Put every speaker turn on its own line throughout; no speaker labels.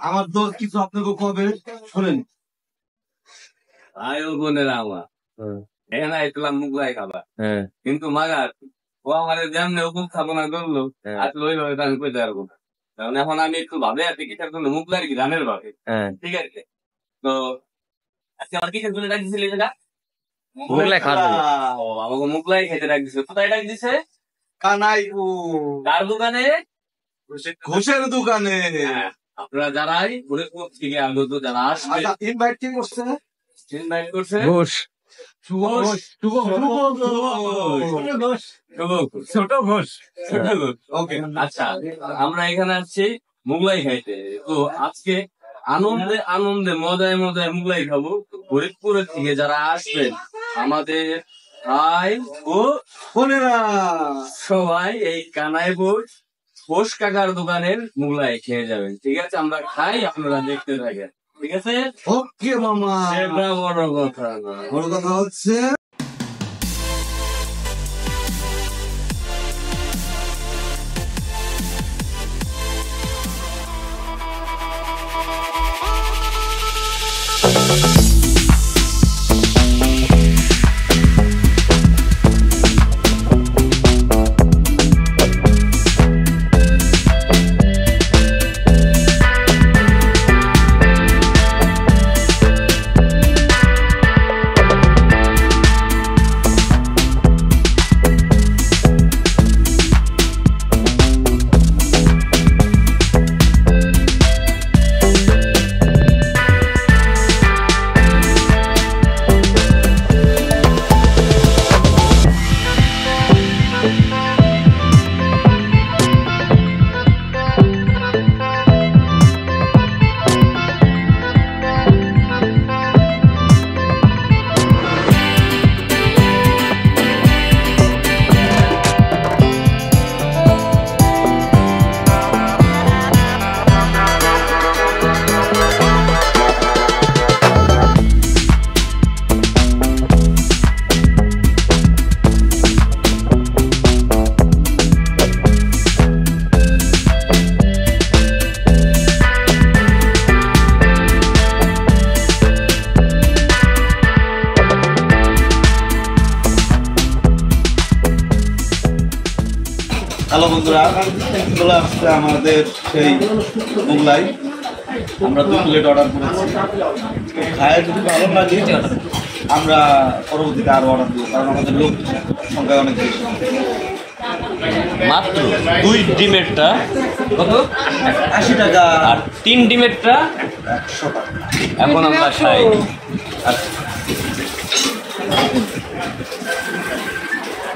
আমার তো কিছু আপনাকে কবে শোনেন
আয়ো বোনেরা আমার এখানে আইছিলাম মুগলাই খাবার কিন্তু মাগার ও আমার যেমন হুকুম স্থাপনা করলো আসলে ওইভাবে তো আমি কইতে পারবো না। কারণ এখন আমি একটু ভাবে আছি কিসের জন্য মুগলাই গ্রামের ভাবে ঠিক আছে। তো আজকে আমার কিসের জন্য ডাকছিল এটা মুগলাই খাওয়া আমাকে মুগলাই খেতে ডাক দিছে। কোথায় ডাক দিছে?
কানাইপুর
কার দোকানে?
ঘোষের দোকানে।
আপনারা যারাই ফরিদপুর থেকে আগত যারা আসবে
ইনভাইট কে করছে?
ইনভাইট করছে
ঘোষ ছোট ঘোষ।
ওকে আচ্ছা আমরা এখানে আসছি মুগলাই খাইতে। তো আজকে আনন্দে আনন্দে মজায় মজায় মুগলাই খাবো। ফরিদপুরের থেকে যারা আসবেন আমাদের ভাই ও
বোনেরা
সবাই এই কানাইপুর ঘোষ কাকার দোকানের মুগলাই খেয়ে যাবেন। ঠিক আছে আমরা খাই আপনারা দেখতে থাকেন। ঠিক আছে
ওকে মামা।
সেটা বড় কথা না,
বড় কথা হচ্ছে হ্যালো বন্ধুরা, চলে আসছে আমাদের সেই মুগলাই। আমরা 2 প্লেট অর্ডার করেছি। খায় যদি ভালো লাগে আমরা পরবর্তীতে আরো অর্ডার দিব, কারণ আমাদের লোক সংখ্যা অনেক বেশি।
মাত্র 2 ডিমেরটা কত?
80 টাকা
আর 3 ডিমেরটা
100 টাকা।
এখন আমরা খাই।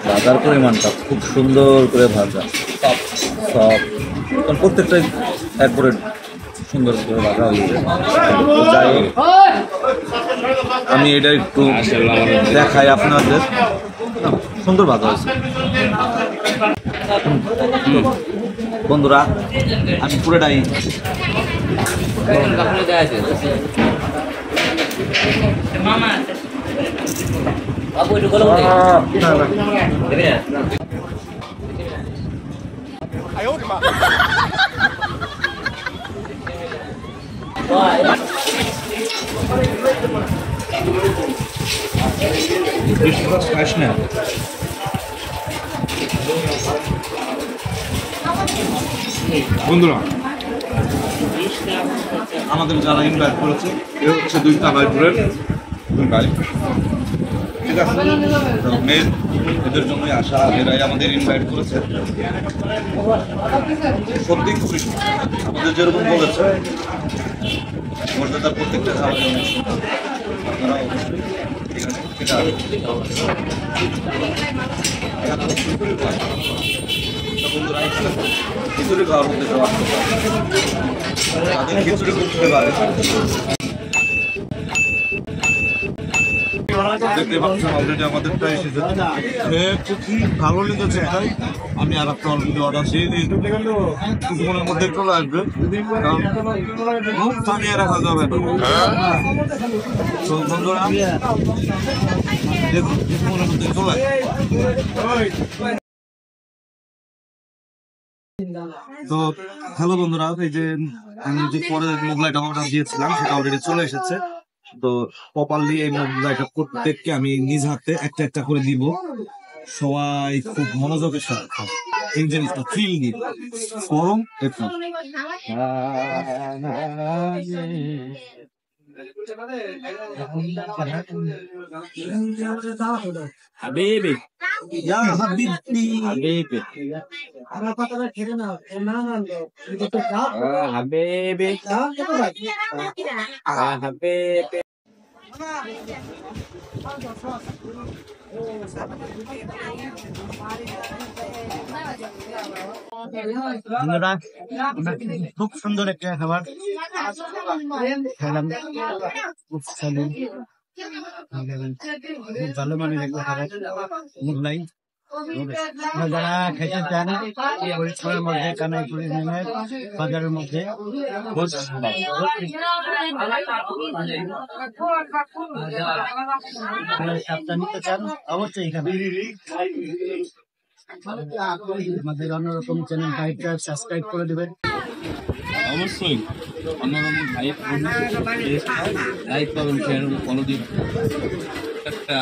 ভাজার পরিমাণটা খুব সুন্দর করে ভাজা, সব প্রত্যেকটাই একবারে সুন্দর করে ভাজা হয়েছে। যাই হোক, আমি এটা একটু দেখাই আপনাদের। সুন্দর ভাজা হয়েছে বন্ধুরা। আমি পুরোটাই খাস না। বন্ধুরা আমাদের যারা ইনভাইট করেছে এ হচ্ছে 2 কানাইপুরের গাড়ি। ঠিক আছে, মেন এদের জন্যই আসা, এরাই আমাদের ইনভাইট করেছে। সত্যি খুবই আমাদের যেরকম বলেছে মর্যাদার প্রত্যেকটা খাবার অনেক সুন্দর। আপনারা অবশ্যই এখানে বন্ধুরা খিচুড়ি খাওয়ার মধ্যে তাদের খিচুড়ি করতে পারে। দেখতে পাচ্ছেন অলরেডি আমাদেরটা এসেছে। খুব ভালো লেগেছে তাই আমি আর একটা অলরেডি অর্ডার দিয়ে দিয়েছি। কিছুক্ষণের মধ্যে চলে আসবে, খুব বানিয়ে রাখা যাবে না। বন্ধুরা দেখুন কিছুক্ষণের মধ্যে চলে আসবে। তো হ্যালো বন্ধুরা, এই যে আমি যে পরে মোগলাইটা অর্ডার দিয়েছিলাম সেটা অলরেডি চলে এসেছে। তো প্রপারলি এই মোগলাইটা প্রত্যেককে আমি নিজ হাতে একটা একটা করে দিব। সবাই খুব মনোযোগের সাথে খাবে, এই জিনিসটা ফিল দিই গরম একটু।
হাবিবি
ইয়া হাবিবি
হাবিবি হাবিবি হাবিবি।
বন্ধুরা, আমরা খুব সুন্দর একটা খাবার খেলাম, খুব স্বাদু, খুব ভালো মানের একটা খাবার মোগলাই। যারা খেতে চান পরিশ্রমের মধ্যে কানাইপুর ইউনিয়নের বাজারের মধ্যে সাবধান নিতে চান অবশ্যই এখানে আমাদের অন্যরকম চ্যানেল টাইপটা সাবস্ক্রাইব করে দেবেন।
অবশ্যই অন্যরকম লাইক করুন, শেয়ার করুন, ফলো দিন। একটা